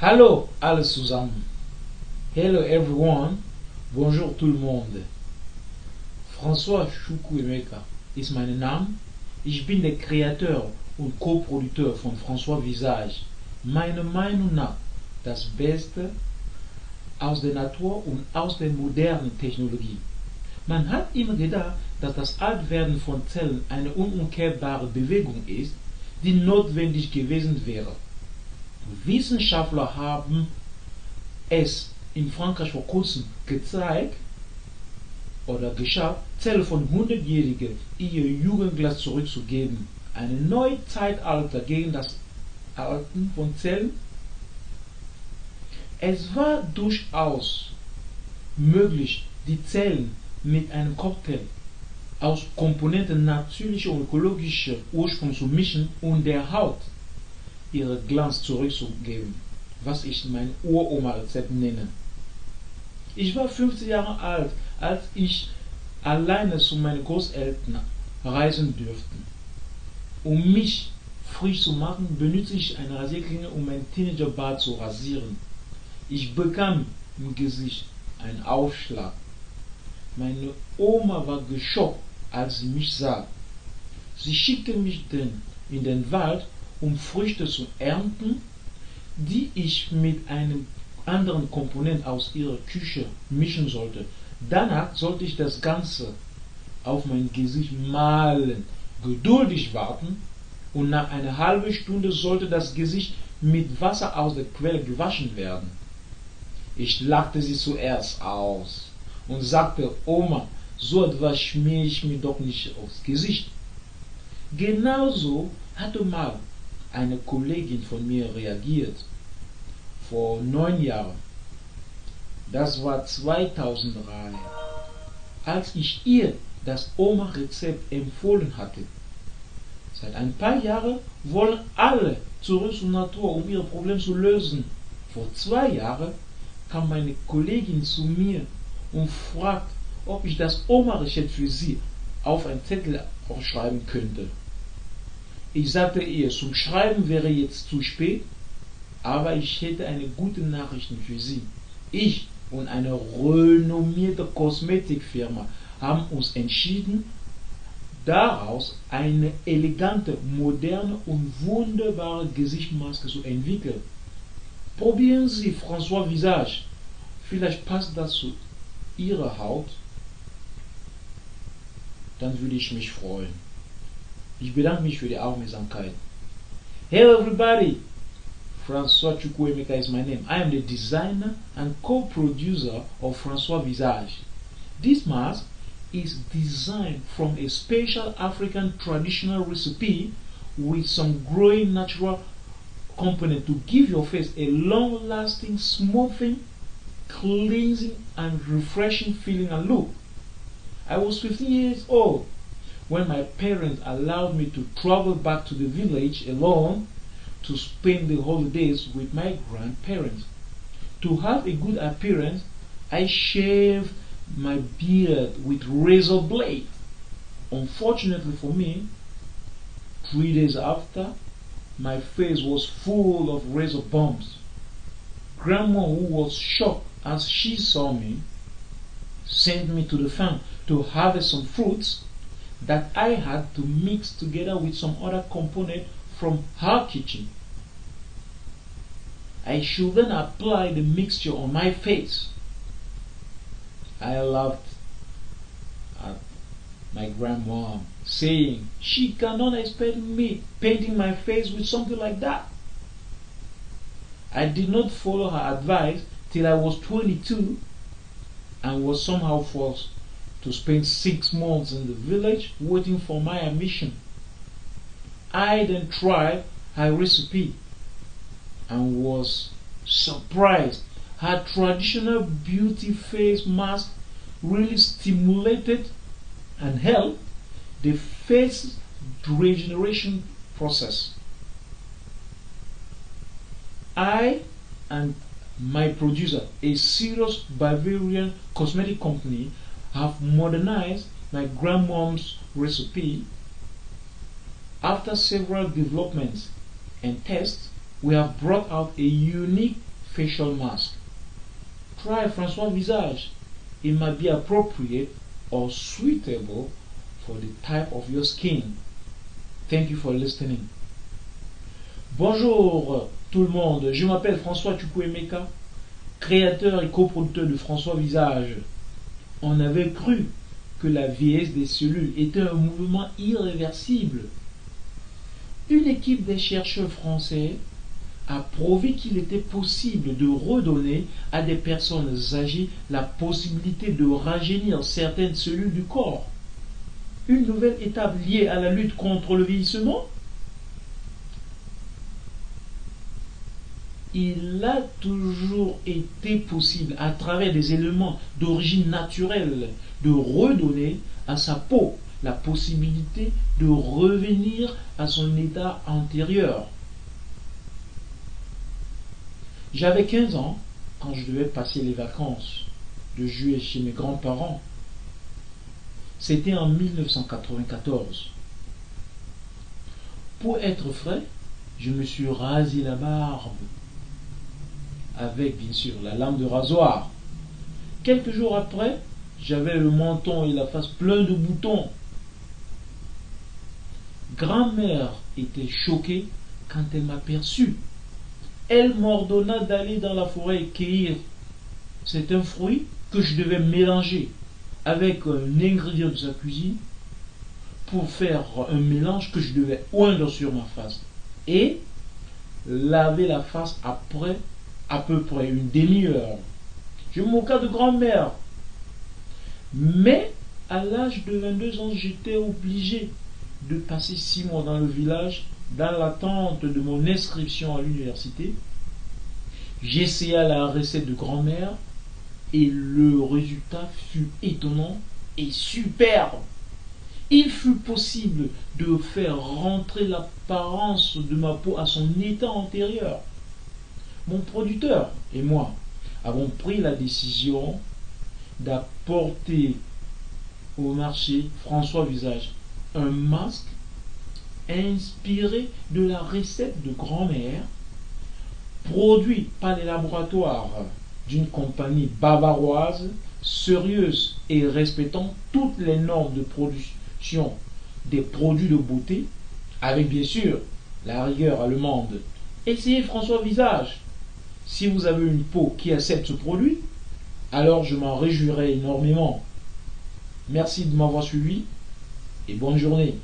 Hallo alle zusammen. Hello everyone. Bonjour tout le monde. François Chukwuemeka ist mein Name. Ich bin der Kreator und Co-Produkteur von François Visage. Meiner Meinung nach das Beste aus der Natur und aus der modernen Technologie. Man hat immer gedacht, dass das Altwerden von Zellen eine unumkehrbare Bewegung ist, die notwendig gewesen wäre. Wissenschaftler haben es in Frankreich vor kurzem gezeigt oder geschafft, Zellen von 100-Jährigen ihr Jugendglas zurückzugeben. Ein neues Zeitalter gegen das Alten von Zellen. Es war durchaus möglich, die Zellen mit einem Cocktail aus Komponenten natürlicher und ökologischer Ursprung zu mischen und der Haut ihren Glanz zurückzugeben, was ich mein Uroma-Rezept nenne. Ich war 15 Jahre alt, als ich alleine zu meinen Großeltern reisen durfte. Um mich frisch zu machen, benutze ich eine Rasierklinge, um mein Teenagerbart zu rasieren. Ich bekam im Gesicht einen Aufschlag. Meine Oma war geschockt, als sie mich sah. Sie schickte mich dann in den Wald, um Früchte zu ernten, die ich mit einem anderen Komponent aus ihrer Küche mischen sollte. Danach sollte ich das Ganze auf mein Gesicht malen, geduldig warten, und nach einer halben Stunde sollte das Gesicht mit Wasser aus der Quelle gewaschen werden. Ich lachte sie zuerst aus und sagte: Oma, so etwas schmiere ich mir doch nicht aufs Gesicht. Genauso hatte mal eine Kollegin von mir reagiert, vor 9 Jahren. Das war 2003, als ich ihr das Oma-Rezept empfohlen hatte. Seit ein paar Jahren wollen alle zurück zur Natur, um ihre Probleme zu lösen. Vor 2 Jahren kam meine Kollegin zu mir und fragt, ob ich das Oma-Rezept für sie auf einen Zettel aufschreiben könnte. Ich sagte ihr, zum Schreiben wäre jetzt zu spät, aber ich hätte eine gute Nachricht für sie. Ich und eine renommierte Kosmetikfirma haben uns entschieden, daraus eine elegante, moderne und wunderbare Gesichtsmaske zu entwickeln. Probieren Sie François Visage. Vielleicht passt das zu Ihrer Haut. Dann würde ich mich freuen. Ich bedanke mich für die Aufmerksamkeit. Hello everybody! François Chukwuemeka is my name. I am the designer and co-producer of François Visage. This mask is designed from a special African traditional recipe with some growing natural component to give your face a long-lasting, smoothing, cleansing and refreshing feeling and look. I was 15 years old when my parents allowed me to travel back to the village alone to spend the holidays with my grandparents. To have a good appearance, I shaved my beard with razor blade. Unfortunately for me, 3 days after, my face was full of razor bumps. Grandma, who was shocked as she saw me, sent me to the farm to harvest some fruits that I had to mix together with some other component from her kitchen. I should then apply the mixture on my face. I laughed at my grandma, saying she cannot expect me painting my face with something like that. I did not follow her advice till I was 22 and was somehow forced to spend 6 months in the village waiting for my admission. I then tried her recipe and was surprised. Her traditional beauty face mask really stimulated and helped the face regeneration process. I and my producer, a serious Bavarian cosmetic company, have modernized my grandmom's recipe. After several developments and tests, we have brought out a unique facial mask. Try François Visage. It might be appropriate or suitable for the type of your skin. Thank you for listening. Bonjour tout le monde, je m'appelle François Chukwuemeka, créateur et coproducteur de François Visage. On avait cru que la vieillesse des cellules était un mouvement irréversible. Une équipe des chercheurs français a prouvé qu'il était possible de redonner à des personnes âgées la possibilité de rajeunir certaines cellules du corps. Une nouvelle étape liée à la lutte contre le vieillissement? Il a toujours été possible, à travers des éléments d'origine naturelle, de redonner à sa peau la possibilité de revenir à son état antérieur. J'avais 15 ans quand je devais passer les vacances de juillet chez mes grands-parents. C'était en 1994. Pour être frais, je me suis rasé la barbe avec bien sûr la lame de rasoir. Quelques jours après, j'avais le menton et la face pleins de boutons. Grand-mère était choquée quand elle m'aperçut. Elle m'ordonna d'aller dans la forêt et cueillir. C'est un fruit que je devais mélanger avec un ingrédient de sa cuisine pour faire un mélange que je devais oindre sur ma face et laver la face après à peu près une demi-heure. Je me moquais de grand-mère. Mais à l'âge de 22 ans, j'étais obligé de passer 6 mois dans le village dans l'attente de mon inscription à l'université. J'essaya la recette de grand-mère et le résultat fut étonnant et superbe. Il fut possible de faire rentrer l'apparence de ma peau à son état antérieur. Mon producteur et moi avons pris la décision d'apporter au marché François Visage un masque inspiré de la recette de grand-mère, produit par les laboratoires d'une compagnie bavaroise, sérieuse et respectant toutes les normes de production des produits de beauté, avec bien sûr la rigueur allemande. Essayez François Visage. Si vous avez une peau qui accepte ce produit, alors je m'en réjouirai énormément. Merci de m'avoir suivi et bonne journée.